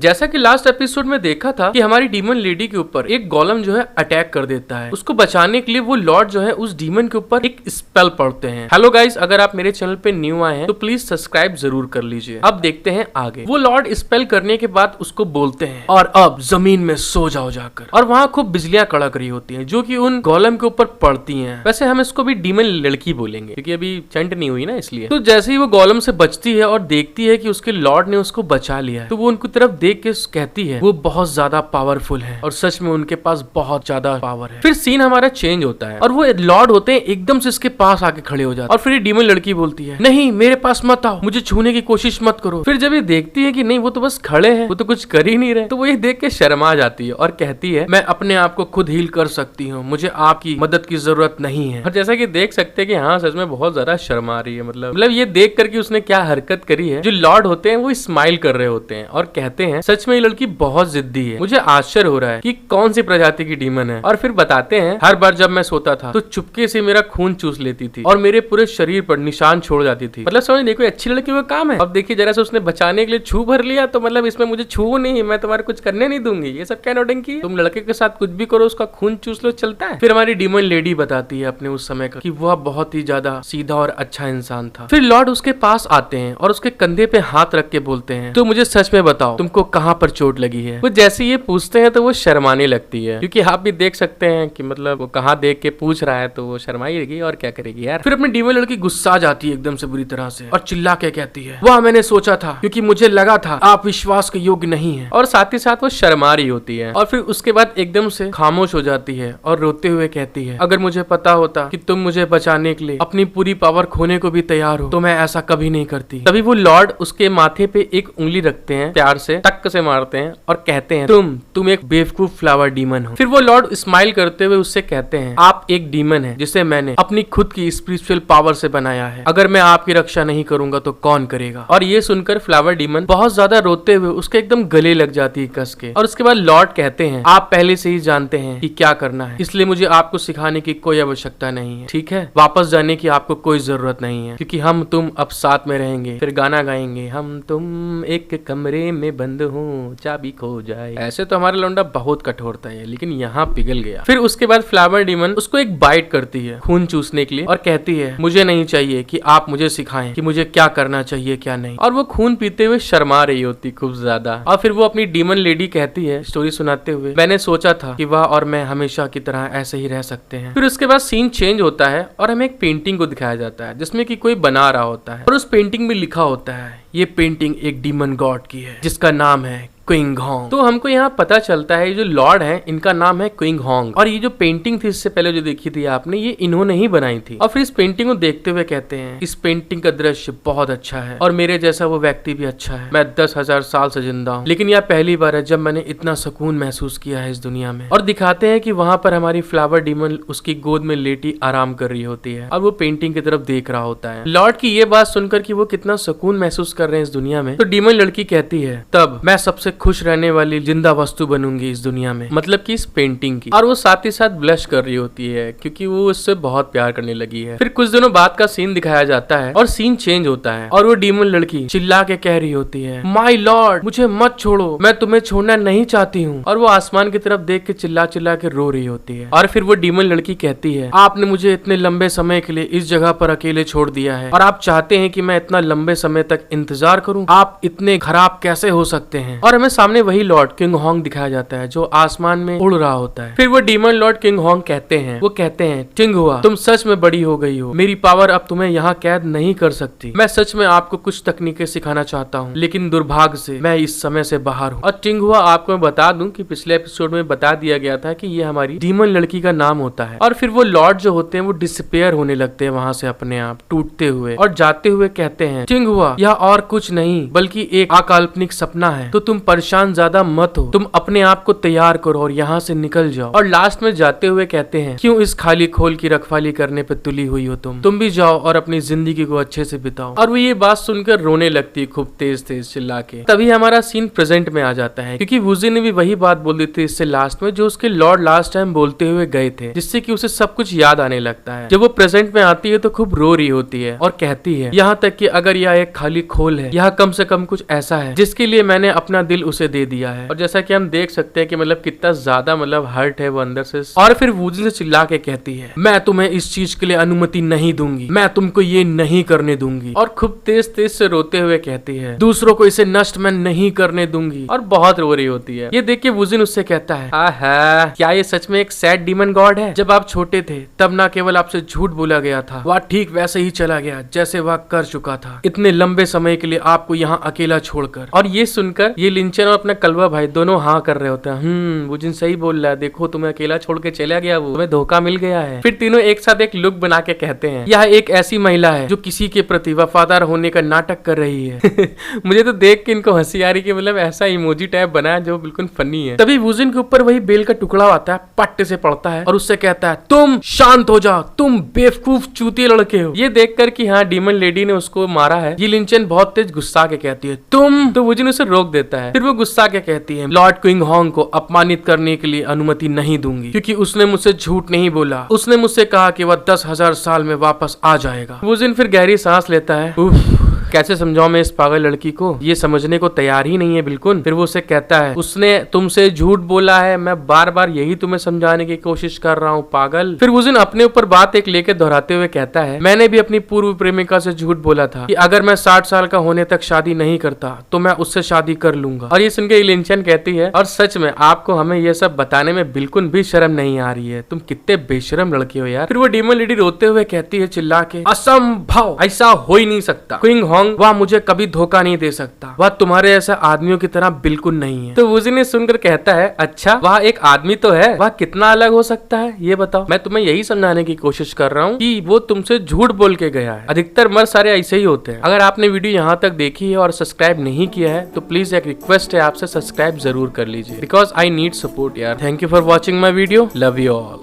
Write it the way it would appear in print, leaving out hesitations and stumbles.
जैसा कि last episode में देखा था कि हमारी डीमन लेडी के ऊपर एक गोलम जो है अटैक कर देता है। उसको बचाने के लिए वो लॉर्ड जो है उस डीमन के ऊपर एक स्पेल पढ़ते हैं। हेलो गाइस, अगर आप मेरे चैनल पे न्यू आए हैं तो प्लीज सब्सक्राइब जरूर कर लीजिए। अब देखते हैं आगे। वो लॉर्ड स्पेल करने के बाद उसको बोलते हैं और अब जमीन में सो जाओ जाकर। और वहाँ खूब बिजलियां कड़क रही होती हैं जो कि उन गोलम के ऊपर पड़ती हैं। वैसे हम इसको भी डीमन लड़की बोलेंगे क्योंकि अभी चंट नहीं हुई ना, इसलिए। तो जैसे ही वो गोलम से बचती है और देखती है कि उसके लॉर्ड ने उसको बचा लिया है तो वो उनकी तरफ देख के कहती है वो बहुत ज्यादा पावरफुल है और सच में उनके पास बहुत ज्यादा पावर है। फिर सीन हमारा चेंज होता है और वो लॉर्ड होते हैं एकदम से इसके पास आके खड़े हो जाते हैं। और फिर ये डीमन लड़की बोलती है नहीं, मेरे पास मत आओ, मुझे छूने की कोशिश मत करो। फिर जब ये देखती है कि नहीं वो तो बस खड़े हैं, वो तो कुछ कर ही नहीं रहे, तो वो ये देख के शर्मा जाती है और कहती है मैं अपने आप को खुद हील कर सकती हूँ, मुझे आपकी मदद की जरूरत नहीं है। और जैसा कि देख सकते हैं कि हाँ सच में बहुत ज्यादा शर्मा रही है। मतलब ये देख करके उसने क्या हरकत करी है। जो लॉर्ड होते हैं वो स्माइल कर रहे होते हैं और कहते हैं सच में ये लड़की बहुत जिद्दी है, मुझे आश्चर्य हो रहा है कि कौन सी प्रजाति की डीमन है। और फिर बताते हैं हर बार जब मैं सोता था तो चुपके से मेरा खून चूस लेती थी और मेरे पूरे शरीर पर निशान छोड़ जाती थी। मतलब समझ देखो अच्छी लड़की का काम है। अब देखिए जरा से उसने बचाने के लिए छू भर लिया तो मतलब इसमें मुझे छू नहीं, मैं तुम्हारे कुछ करने नहीं दूंगी, ये सब क्या नौटंकी है। तुम लड़के के साथ कुछ भी करो उसका खून चूस लो, चलता है। फिर हमारी डीमन लेडी बताती है अपने उस समय का कि वह बहुत ही ज्यादा सीधा और अच्छा इंसान था। फिर लॉर्ड उसके पास आते हैं और उसके कंधे पे हाथ रख के बोलते हैं तो मुझे सच में बताओ तुमको कहाँ पर चोट लगी है। वो जैसे ये पूछते हैं तो वो शर्माने लगती है क्योंकि आप भी देख सकते हैं कि मतलब वो कहाँ देख के पूछ रहा है तो वो शर्माएगी और क्या करेगी यार। फिर अपनी डीमन लड़की गुस्सा जाती है एकदम से बुरी तरह से और चिल्ला के कहती है वाह मैंने सोचा था क्योंकि मुझे लगा था आप विश्वास के योग्य नहीं है। और साथ ही साथ वो शर्मा रही होती है और फिर उसके बाद एकदम से खामोश हो जाती है और रोते हुए कहती है अगर मुझे पता होता कि तुम मुझे बचाने के लिए अपनी पूरी पावर खोने को भी तैयार हो तो मैं ऐसा कभी नहीं करती। तभी वो लॉर्ड उसके माथे पे एक उंगली रखते हैं, प्यार से टक से मारते हैं और कहते हैं तुम एक बेवकूफ फ्लावर डीमन हो। फिर वो लॉर्ड स्माइल करते हुए उससे कहते हैं आप एक डीमन है जिसे मैंने अपनी खुद की स्पिरिचुअल पावर से बनाया है, अगर मैं आपकी रक्षा नहीं करूंगा तो कौन करेगा। और ये सुनकर फ्लावर डीमन बहुत ज्यादा रोते हुए उसके एकदम गले लग जाती है कस के। और उसके बाद लॉर्ड कहते हैं आप पहले से ही जानते हैं कि क्या करना है, इसलिए मुझे आपको सिखाने की कोई आवश्यकता नहीं है, ठीक है। वापस जाने की आपको कोई जरूरत नहीं है क्योंकि हम तुम अब साथ में रहेंगे। फिर गाना गाएंगे हम तुम एक कमरे में बंद हो चाबी खो जाए। ऐसे तो हमारा लौंडा बहुत कठोरता है लेकिन यहाँ पिघल गया। फिर उसके बाद फ्लावर डीमन उसको एक बाइट करती है खून चूसने के लिए और कहती है मुझे नहीं चाहिए कि आप मुझे सिखाएं कि मुझे क्या करना चाहिए क्या नहीं। और वो खून पीते हुए शर्मा रही होती खूब ज्यादा। और फिर वो अपनी डीमन लेडी कहती है स्टोरी सुनाते हुए मैंने सोचा था कि वह और मैं हमेशा की तरह ऐसे ही रह सकते हैं। फिर उसके बाद सीन चेंज होता है और हमें एक पेंटिंग को दिखाया जाता है जिसमें कि कोई बना रहा होता है और उस पेंटिंग में लिखा होता है ये पेंटिंग एक डीमन गॉड की है जिसका नाम है क्विंग होंग। तो हमको यहाँ पता चलता है जो लॉर्ड है इनका नाम है क्विंग होंग। और ये जो पेंटिंग थी इससे पहले जो देखी थी आपने ये इन्होंने ही बनाई थी। और फिर इस पेंटिंग को देखते हुए कहते हैं इस पेंटिंग का दृश्य बहुत अच्छा है और मेरे जैसा वो व्यक्ति भी अच्छा है। मैं 10,000 साल से जिंदा हूँ लेकिन यह पहली बार है जब मैंने इतना सुकून महसूस किया है इस दुनिया में। और दिखाते हैं कि वहाँ पर हमारी फ्लावर डीमन उसकी गोद में लेटी आराम कर रही होती है और वो पेंटिंग की तरफ देख रहा होता है। लॉर्ड की ये बात सुनकर कि वो कितना सुकून महसूस कर रहे हैं इस दुनिया में तो डीमन लड़की कहती है तब मैं सबसे खुश रहने वाली जिंदा वस्तु बनूंगी इस दुनिया में, मतलब कि इस पेंटिंग की। और वो साथ ही साथ ब्लश कर रही होती है क्योंकि वो उससे बहुत प्यार करने लगी है। फिर कुछ दिनों बाद का सीन दिखाया जाता है और सीन चेंज होता है और वो डीमन लड़की चिल्ला के कह रही होती है माय लॉर्ड मुझे मत छोड़ो, मैं तुम्हें छोड़ना नहीं चाहती हूँ। और वो आसमान की तरफ देख के चिल्ला चिल्ला के रो रही होती है। और फिर वो डीमन लड़की कहती है आपने मुझे इतने लंबे समय के लिए इस जगह पर अकेले छोड़ दिया है और आप चाहते हैं कि मैं इतना लंबे समय तक इंतजार करूं, आप इतने खराब कैसे हो सकते हैं। और हमें सामने वही लॉर्ड किंग होंग दिखाया जाता है जो आसमान में उड़ रहा होता है। फिर वो डीमन लॉर्ड किंग होंग कहते हैं टिंग हुआ तुम सच में बड़ी हो गई हो, मेरी पावर अब तुम्हें यहाँ कैद नहीं कर सकती। मैं सच में आपको कुछ तकनीकें सिखाना चाहता हूँ लेकिन दुर्भाग्य से मैं इस समय से बाहर हूँ। और टिंग हुआ आपको मैं बता दूं कि पिछले एपिसोड में बता दिया गया था कि ये हमारी डीमन लड़की का नाम होता है। और फिर वो लॉर्ड जो होते हैं वो डिसअपियर होने लगते हैं वहां से अपने आप टूटते हुए और जाते हुए कहते हैं टिंग हुआ यह और कुछ नहीं बल्कि एक अकाल्पनिक सपना है, तो तुम परेशान ज्यादा मत हो, तुम अपने आप को तैयार करो और यहाँ से निकल जाओ। और लास्ट में जाते हुए कहते हैं क्यों इस खाली खोल की रखवाली करने पे तुली हुई हो, तुम भी जाओ और अपनी जिंदगी को अच्छे से बिताओ। और वो ये बात सुनकर रोने लगती है खूब तेज तेज चिल्ला के। तभी हमारा सीन प्रेजेंट में आ जाता है क्योंकि वुजी ने भी वही बात बोल दी थी इससे लास्ट में जो उसके लॉर्ड लास्ट टाइम बोलते हुए गए थे, जिससे कि उसे सब कुछ याद आने लगता है। जब वो प्रेजेंट में आती है तो खूब रो रही होती है और कहती है यहाँ तक कि अगर यह एक खाली खोल है, यह कम से कम कुछ ऐसा है जिसके लिए मैंने अपना दिल किल उसे दे दिया है। और जैसा कि हम देख सकते हैं कि मतलब कितना ज्यादा मतलब हर्ट है वो अंदर से। और फिर वुजिन से चिल्ला के कहती है, मैं तुम्हें इस चीज के लिए अनुमति नहीं दूंगी, मैं तुमको ये नहीं करने दूंगी। और खूब तेज तेज से रोते हुए कहती है, दूसरों को इसे नष्ट मैं नहीं करने दूंगी। और बहुत रो रही होती है। ये देख के वुजिन उससे कहता है, आहा, क्या ये सच में एक सैड डीमन गॉड है? जब आप छोटे थे तब ना केवल आपसे झूठ बोला गया था, वह ठीक वैसे ही चला गया जैसे वह कर चुका था, इतने लंबे समय के लिए आपको यहाँ अकेला छोड़कर। और ये सुनकर ये लिंचन और अपना कलवा भाई दोनों हाँ कर रहे होते हैं। वुजिन सही बोल रहा है, देखो तुम्हें अकेला छोड़ के चला गया, वो तुम्हें धोखा मिल गया है। फिर तीनों एक साथ एक लुक बना के कहते हैं, यह एक ऐसी महिला है जो किसी के प्रति वफादार होने का नाटक कर रही है। मुझे तो देख के इनको हंसी आ रही कि मतलब ऐसा इमोजी टाइप बना है जो बिल्कुल फनी है। तभी वुजिन के ऊपर वही बेल का टुकड़ा आता है, पट्टे से पड़ता है और उससे कहता है, तुम शांत हो जाओ, तुम बेवकूफ चूतिए लड़के हो। ये देखकर कि हाँ डीमन लेडी ने उसको मारा है, ये लिंचन बहुत तेज गुस्सा के कहती है, तुम। तो वुजिन उसे रोक देता है। फिर वो गुस्सा के कहती है, लॉर्ड क्विंग होंग को अपमानित करने के लिए अनुमति नहीं दूंगी, क्योंकि उसने मुझसे झूठ नहीं बोला। उसने मुझसे कहा कि वह 10,000 साल में वापस आ जाएगा। वुजिन फिर गहरी सांस लेता है, उफ, कैसे समझाऊं मैं इस पागल लड़की को, ये समझने को तैयार ही नहीं है बिल्कुल। फिर वो उसे कहता है, उसने तुमसे झूठ बोला है, मैं बार बार यही तुम्हें समझाने की कोशिश कर रहा हूँ पागल। फिर वुजिन अपने ऊपर बात एक लेके दोहराते हुए कहता है, मैंने भी अपनी पूर्व प्रेमिका से झूठ बोला था कि अगर मैं 60 साल का होने तक शादी नहीं करता तो मैं उससे शादी कर लूंगा। और ये सुन के लिंचन कहती है, और सच में आपको हमें ये सब बताने में बिल्कुल भी शर्म नहीं आ रही है, तुम कितने बेशरम लड़के हो यार। फिर वो डीमन लेडी रोते हुए कहती है चिल्ला के, असंभव, ऐसा हो ही नहीं सकता, क्विंग होंग वह मुझे कभी धोखा नहीं दे सकता, वह तुम्हारे ऐसे आदमियों की तरह बिल्कुल नहीं है। तो वुजिन ने सुनकर कहता है, अच्छा वह एक आदमी तो है, वह कितना अलग हो सकता है ये बताओ। मैं तुम्हें यही समझाने की कोशिश कर रहा हूँ कि वो तुमसे झूठ बोल के गया है। अधिकतर मर्द सारे ऐसे ही होते हैं। अगर आपने वीडियो यहाँ तक देखी है और सब्सक्राइब नहीं किया है तो प्लीज एक रिक्वेस्ट है आपसे, सब्सक्राइब जरूर कर लीजिए, बिकॉज आई नीड सपोर्ट यार। Thank you for watching my video, love you all.